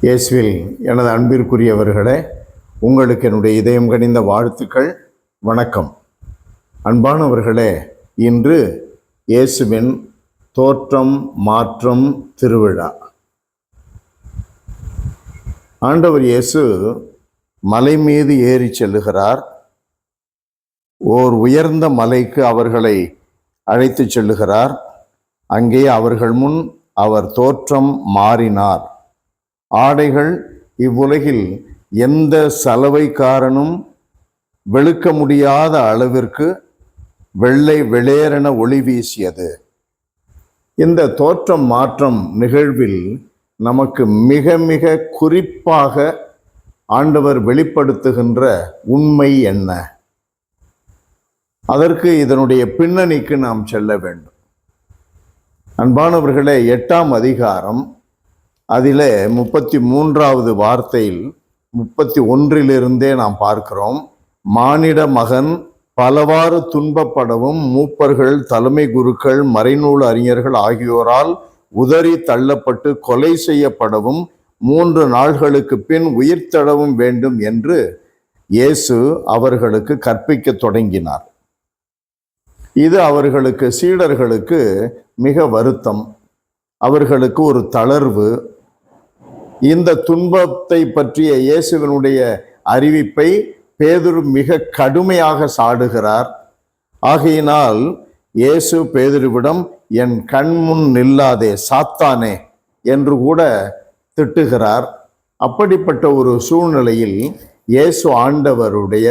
இயேசுவில் எனது அன்பிற்குரியவர்களே, உங்களுக்கு என்னுடைய இதயம் கனிந்த வாழ்த்துக்கள். வணக்கம். அன்பானவர்களே, இன்று இயேசுவின் தோற்றம் மாற்றம் திருவிழா. ஆண்டவர் இயேசு மலை மீது ஏறி செல்லுகிறார். ஓர் உயர்ந்த மலைக்கு அவர்களை அழைத்து செல்லுகிறார். அங்கே அவர்கள் முன் அவர் தோற்றம் மாறினார். ஆடைகள் இவ்வுலகில் எந்த சலவைக்காரனும் வெளுக்க முடியாத அளவிற்கு வெள்ளை வெளியேறென ஒளி வீசியது. இந்த தோற்றம் மாற்றம் நிகழ்வில் நமக்கு மிக மிக குறிப்பாக ஆண்டவர் வெளிப்படுத்துகின்ற உண்மை என்ன? அதற்கு இதனுடைய பின்னணிக்கு நாம் செல்ல வேண்டும். அன்பானவர்களே, 8ஆம் அதிகாரம் அதில் 33வது வார்த்தையில் 31 நாம் பார்க்கிறோம். மானிட மகன் பலவாறு துன்பப்படவும் மூப்பர்கள், தலைமை குருக்கள், மறைநூல் அறிஞர்கள் ஆகியோரால் உதறி தள்ளப்பட்டு கொலை செய்யப்படவும் 3 நாள்களுக்கு பின் உயிர்த்தெழவும் வேண்டும் என்று இயேசு அவர்களுக்கு கற்பிக்க தொடங்கினார். இது அவர்களுக்கு, சீடர்களுக்கு மிக வருத்தம், அவர்களுக்கு ஒரு தளர்வு. இந்த துன்பத்தை பற்றிய இயேசுவினுடைய அறிவிப்பை பேதுரு மிக கடுமையாக சாடுகிறார். ஆகையினால் இயேசு பேதுருவிடம், என் கண்முன் நில்லாதே சாத்தானே என்று கூட திட்டுகிறார். அப்படிப்பட்ட ஒரு சூழ்நிலையில் இயேசு ஆண்டவருடைய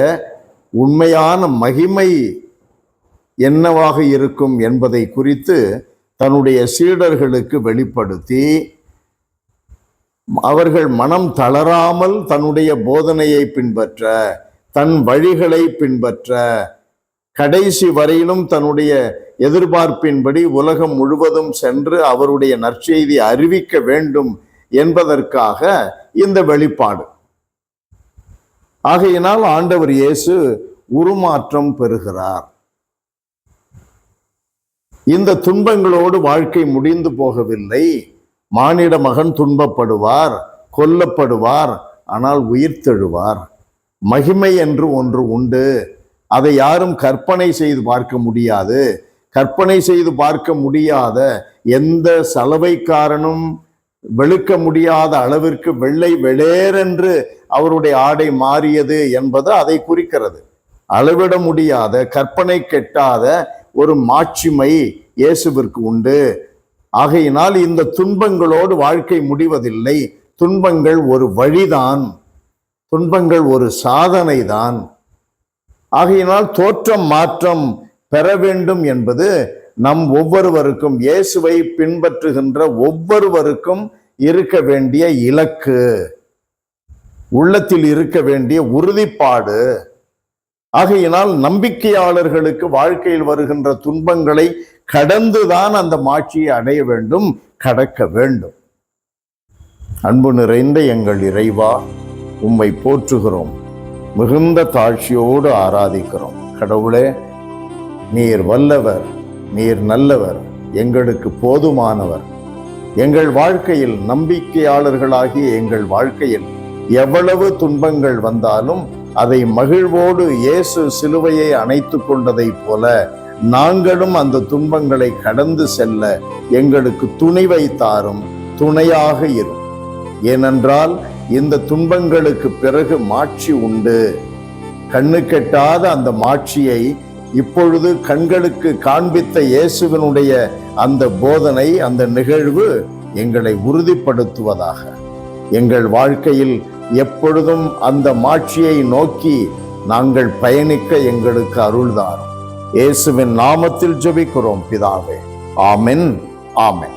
உண்மையான மகிமை என்னவாக இருக்கும் என்பதை குறித்து தன்னுடைய சீடர்களுக்கு வெளிப்படுத்தி, அவர்கள் மனம் தளராமல் தன்னுடைய போதனையை பின்பற்ற, தன் வழிகளை பின்பற்ற, கடைசி வரையிலும் தன்னுடைய எதிர்பார்ப்பின்படி உலகம் முழுவதும் சென்று அவருடைய நற்செய்தி அறிவிக்க வேண்டும் என்பதற்காக இந்த வெளிப்பாடு. ஆகையினால் ஆண்டவர் இயேசு உருமாற்றம் பெறுகிறார். இந்த துன்பங்களோடு வாழ்க்கை முடிந்து போகவில்லை. மானிட மகன் துன்பப்படுவார், கொல்லப்படுவார், ஆனால் உயிர்த்தெழுவார். மகிமை என்று ஒன்று உண்டு. அதை யாரும் கற்பனை செய்து பார்க்க முடியாது. கற்பனை செய்து பார்க்க முடியாத எந்த சலவைக்காரனும் வெளுக்க முடியாத அளவிற்கு வெள்ளை வெளேரென்று அவருடைய ஆடை மாறியது என்பது அதை குறிக்கிறது. அளவிட முடியாத, கற்பனை கெட்டாத ஒரு மாட்சிமை இயேசுவிற்கு உண்டு. ஆகையினால் இந்த துன்பங்களோடு வாழ்க்கை முடிவதில்லை. துன்பங்கள் ஒரு வழிதான், துன்பங்கள் ஒரு சாதனை தான். ஆகையினால் தோற்றம் மாற்றம் பெற வேண்டும் என்பது நம் ஒவ்வொருவருக்கும், இயேசுவை பின்பற்றுகின்ற ஒவ்வொருவருக்கும் இருக்க வேண்டிய இலக்கு, உள்ளத்தில் இருக்க வேண்டிய உறுதிப்பாடு. ஆகையினால் நம்பிக்கையாளர்களுக்கு வாழ்க்கையில் வருகின்ற துன்பங்களை கடந்துதான் அந்த மாட்சியை அடைய வேண்டும், கடக்க வேண்டும். அன்பு நிறைந்த எங்கள் இறைவா, உம்மை போற்றுகிறோம், மிகுந்த தாழ்ச்சியோடு ஆராதிக்கிறோம். கடவுளே, நீர் வல்லவர், நீர் நல்லவர், எங்களுக்கு போதுமானவர். எங்கள் வாழ்க்கையில், நம்பிக்கையாளர்களாகிய எங்கள் வாழ்க்கையில் எவ்வளவு துன்பங்கள் வந்தாலும் அதை மகிழ்வோடு இயேசு சிலுவையை அணைத்து கொண்டதை போல நாங்களும் அந்த துன்பங்களை கடந்து செல்ல எங்களுக்கு துணிவை தாரும், துணையாக இரும். ஏனென்றால் இந்த துன்பங்களுக்கு பிறகு மாட்சி உண்டு. கண்ணு கெட்டாத அந்த மாட்சியை இப்பொழுது கண்களுக்கு காண்பித்த இயேசுவினுடைய அந்த போதனை, அந்த நிகழ்வு எங்களை உறுதிப்படுத்துவதாக. எங்கள் வாழ்க்கையில் எப்பொழுதும் அந்த மாட்சியை நோக்கி நாங்கள் பயணிக்க எங்களுக்கு அருள்தாரும். இயேசுவின் நாமத்தில் ஜெபிக்கிறோம் பிதாவே. ஆமென், ஆமென்.